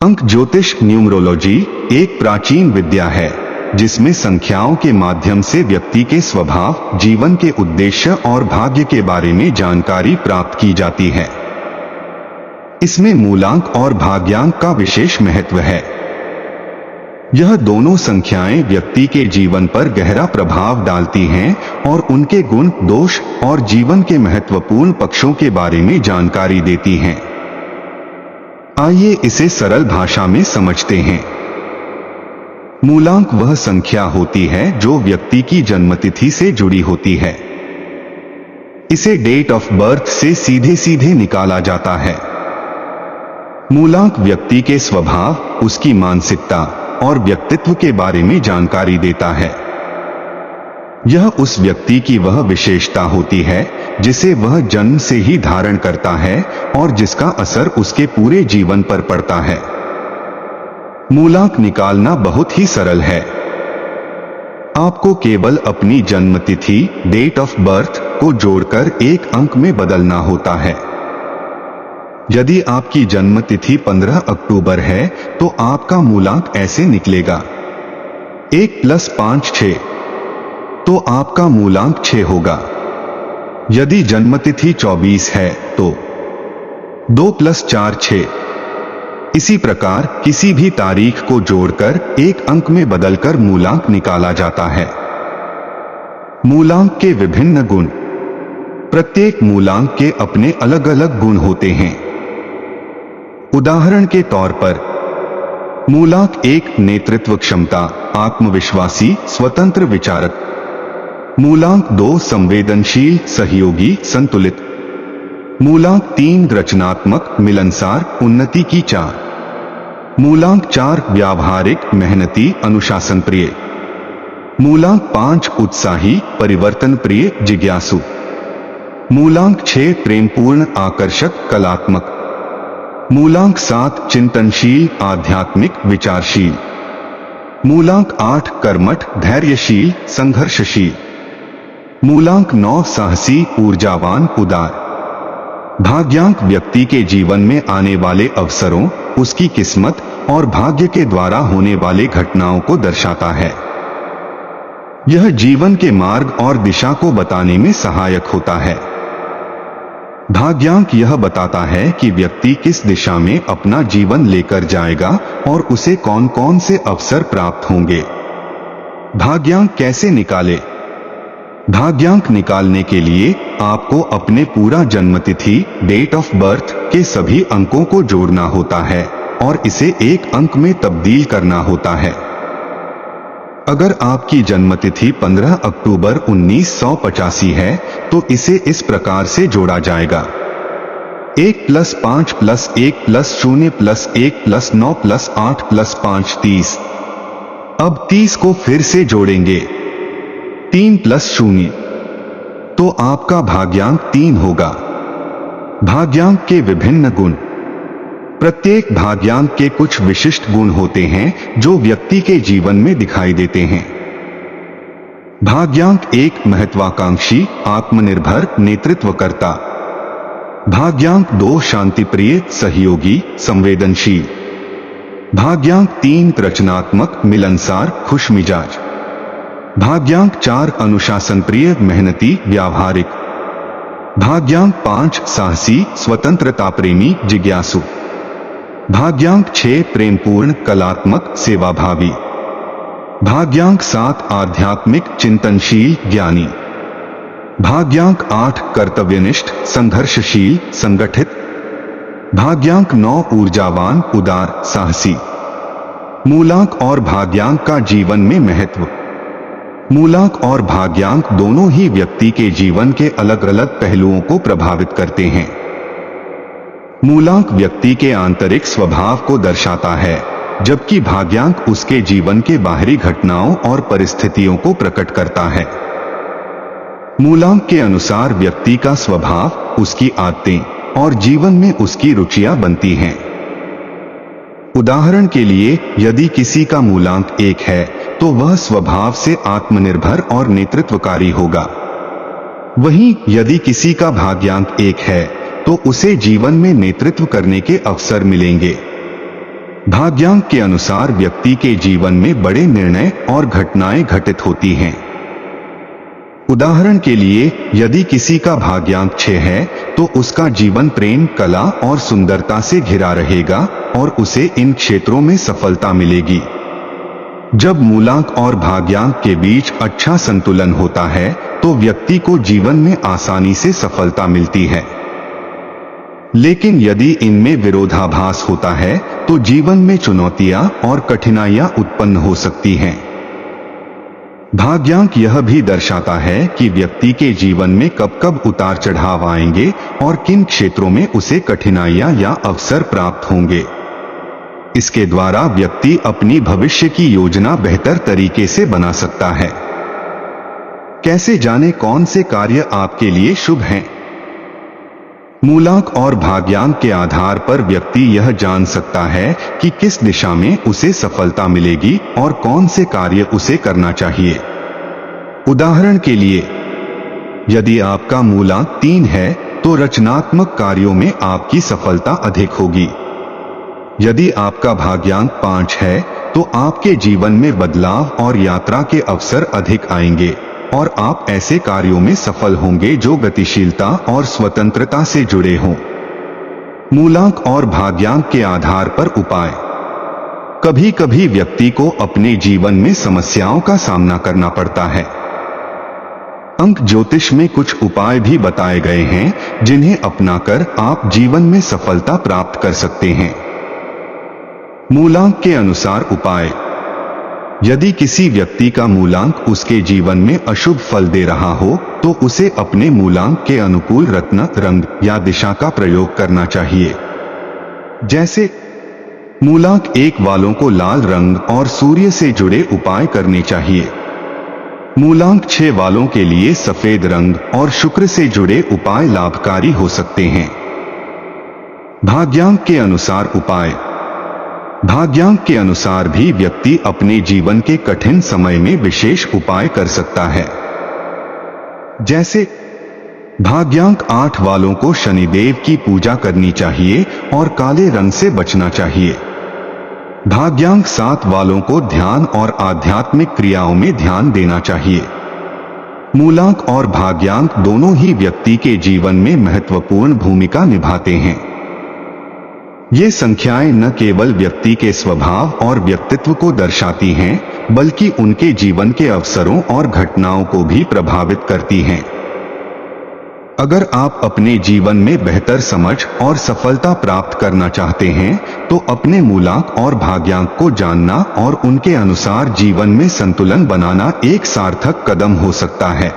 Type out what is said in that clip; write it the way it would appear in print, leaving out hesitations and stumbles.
अंक ज्योतिष न्यूमरोलॉजी एक प्राचीन विद्या है जिसमें संख्याओं के माध्यम से व्यक्ति के स्वभाव, जीवन के उद्देश्य और भाग्य के बारे में जानकारी प्राप्त की जाती है। इसमें मूलांक और भाग्यांक का विशेष महत्व है। यह दोनों संख्याएं व्यक्ति के जीवन पर गहरा प्रभाव डालती हैं और उनके गुण, दोष और जीवन के महत्वपूर्ण पक्षों के बारे में जानकारी देती हैं। आइए इसे सरल भाषा में समझते हैं। मूलांक वह संख्या होती है जो व्यक्ति की जन्मतिथि से जुड़ी होती है। इसे डेट ऑफ बर्थ से सीधे सीधे निकाला जाता है। मूलांक व्यक्ति के स्वभाव, उसकी मानसिकता और व्यक्तित्व के बारे में जानकारी देता है। यह उस व्यक्ति की वह विशेषता होती है जिसे वह जन्म से ही धारण करता है और जिसका असर उसके पूरे जीवन पर पड़ता है। मूलांक निकालना बहुत ही सरल है। आपको केवल अपनी जन्मतिथि, डेट ऑफ बर्थ को जोड़कर एक अंक में बदलना होता है। यदि आपकी जन्मतिथि 15 अक्टूबर है तो आपका मूलांक ऐसे निकलेगा 1 + 5 = 6, तो आपका मूलांक 6 होगा। यदि जन्मतिथि 24 है तो 2 + 4 = 6। इसी प्रकार किसी भी तारीख को जोड़कर एक अंक में बदलकर मूलांक निकाला जाता है। मूलांक के विभिन्न गुण। प्रत्येक मूलांक के अपने अलग अलग गुण होते हैं। उदाहरण के तौर पर मूलांक 1 नेतृत्व क्षमता, आत्मविश्वासी, स्वतंत्र विचारक। मूलांक 2 संवेदनशील, सहयोगी, संतुलित। मूलांक 3 रचनात्मक, मिलनसार, उन्नति की चाह। मूलांक 4 व्यावहारिक, मेहनती, अनुशासन प्रिय। मूलांक 5 उत्साही, परिवर्तन प्रिय, जिज्ञासु। मूलांक 6 प्रेमपूर्ण, आकर्षक, कलात्मक। मूलांक 7 चिंतनशील, आध्यात्मिक, विचारशील। मूलांक 8 कर्मठ, धैर्यशील, संघर्षशील। मूलांक 9 साहसी, ऊर्जावान, उदार। भाग्यांक व्यक्ति के जीवन में आने वाले अवसरों, उसकी किस्मत और भाग्य के द्वारा होने वाले घटनाओं को दर्शाता है। यह जीवन के मार्ग और दिशा को बताने में सहायक होता है। भाग्यांक यह बताता है कि व्यक्ति किस दिशा में अपना जीवन लेकर जाएगा और उसे कौन कौन से अवसर प्राप्त होंगे। भाग्यांक कैसे निकाले? भाग्यांक निकालने के लिए आपको अपने पूरा जन्मतिथि, डेट ऑफ बर्थ के सभी अंकों को जोड़ना होता है और इसे एक अंक में तब्दील करना होता है। अगर आपकी जन्मतिथि 15 अक्टूबर 1985 है तो इसे इस प्रकार से जोड़ा जाएगा 1 + 5 + 1 + 0 + 1 + 9 + 8 + 5 30। अब 30 को फिर से जोड़ेंगे 3 + 0, तो आपका भाग्यांक 3 होगा। भाग्यांक के विभिन्न गुण। प्रत्येक भाग्यांक के कुछ विशिष्ट गुण होते हैं जो व्यक्ति के जीवन में दिखाई देते हैं। भाग्यांक 1 महत्वाकांक्षी, आत्मनिर्भर, नेतृत्वकर्ता। भाग्यांक 2 शांतिप्रिय, सहयोगी, संवेदनशील। भाग्यांक 3 रचनात्मक, मिलनसार, खुशमिजाज। भाग्यांक 4 अनुशासन प्रिय, मेहनती, व्यावहारिक। भाग्यांक 5 साहसी, स्वतंत्रता प्रेमी, जिज्ञासु। भाग्यांक 6 प्रेमपूर्ण, कलात्मक, सेवाभावी। भाग्यांक 7 आध्यात्मिक, चिंतनशील, ज्ञानी। भाग्यांक 8 कर्तव्यनिष्ठ, संघर्षशील, संगठित। भाग्यांक 9 ऊर्जावान, उदार, साहसी। मूलांक और भाग्यांक का जीवन में महत्व। मूलांक और भाग्यांक दोनों ही व्यक्ति के जीवन के अलग अलग पहलुओं को प्रभावित करते हैं। मूलांक व्यक्ति के आंतरिक स्वभाव को दर्शाता है, जबकि भाग्यांक उसके जीवन के बाहरी घटनाओं और परिस्थितियों को प्रकट करता है। मूलांक के अनुसार व्यक्ति का स्वभाव, उसकी आदतें और जीवन में उसकी रुचियां बनती हैं। उदाहरण के लिए, यदि किसी का मूलांक 1 है तो वह स्वभाव से आत्मनिर्भर और नेतृत्वकारी होगा। वहीं यदि किसी का भाग्यांक 1 है तो उसे जीवन में नेतृत्व करने के अवसर मिलेंगे। भाग्यांक के अनुसार व्यक्ति के जीवन में बड़े निर्णय और घटनाएं घटित होती हैं। उदाहरण के लिए, यदि किसी का भाग्यांक 6 है तो उसका जीवन प्रेम, कला और सुंदरता से घिरा रहेगा और उसे इन क्षेत्रों में सफलता मिलेगी। जब मूलांक और भाग्यांक के बीच अच्छा संतुलन होता है तो व्यक्ति को जीवन में आसानी से सफलता मिलती है। लेकिन यदि इनमें विरोधाभास होता है तो जीवन में चुनौतियां और कठिनाइयां उत्पन्न हो सकती हैं। भाग्यांक यह भी दर्शाता है कि व्यक्ति के जीवन में कब कब उतार चढ़ाव आएंगे और किन क्षेत्रों में उसे कठिनाइयां या अवसर प्राप्त होंगे। इसके द्वारा व्यक्ति अपनी भविष्य की योजना बेहतर तरीके से बना सकता है। कैसे जाने कौन से कार्य आपके लिए शुभ हैं? मूलांक और भाग्यांक के आधार पर व्यक्ति यह जान सकता है कि किस दिशा में उसे सफलता मिलेगी और कौन से कार्य उसे करना चाहिए। उदाहरण के लिए, यदि आपका मूलांक 3 है तो रचनात्मक कार्यों में आपकी सफलता अधिक होगी। यदि आपका भाग्यांक 5 है तो आपके जीवन में बदलाव और यात्रा के अवसर अधिक आएंगे और आप ऐसे कार्यों में सफल होंगे जो गतिशीलता और स्वतंत्रता से जुड़े हों। मूलांक और भाग्यांक के आधार पर उपाय। कभी कभी व्यक्ति को अपने जीवन में समस्याओं का सामना करना पड़ता है। अंक ज्योतिष में कुछ उपाय भी बताए गए हैं जिन्हें अपनाकर आप जीवन में सफलता प्राप्त कर सकते हैं। मूलांक के अनुसार उपाय। यदि किसी व्यक्ति का मूलांक उसके जीवन में अशुभ फल दे रहा हो तो उसे अपने मूलांक के अनुकूल रत्न, रंग या दिशा का प्रयोग करना चाहिए। जैसे मूलांक 1 वालों को लाल रंग और सूर्य से जुड़े उपाय करने चाहिए। मूलांक 6 वालों के लिए सफेद रंग और शुक्र से जुड़े उपाय लाभकारी हो सकते हैं। भाग्यांक के अनुसार उपाय। भाग्यांक के अनुसार भी व्यक्ति अपने जीवन के कठिन समय में विशेष उपाय कर सकता है। जैसे भाग्यांक 8 वालों को शनिदेव की पूजा करनी चाहिए और काले रंग से बचना चाहिए। भाग्यांक 7 वालों को ध्यान और आध्यात्मिक क्रियाओं में ध्यान देना चाहिए। मूलांक और भाग्यांक दोनों ही व्यक्ति के जीवन में महत्वपूर्ण भूमिका निभाते हैं। ये संख्याएं न केवल व्यक्ति के स्वभाव और व्यक्तित्व को दर्शाती हैं, बल्कि उनके जीवन के अवसरों और घटनाओं को भी प्रभावित करती हैं। अगर आप अपने जीवन में बेहतर समझ और सफलता प्राप्त करना चाहते हैं, तो अपने मूलांक और भाग्यांक को जानना और उनके अनुसार जीवन में संतुलन बनाना एक सार्थक कदम हो सकता है।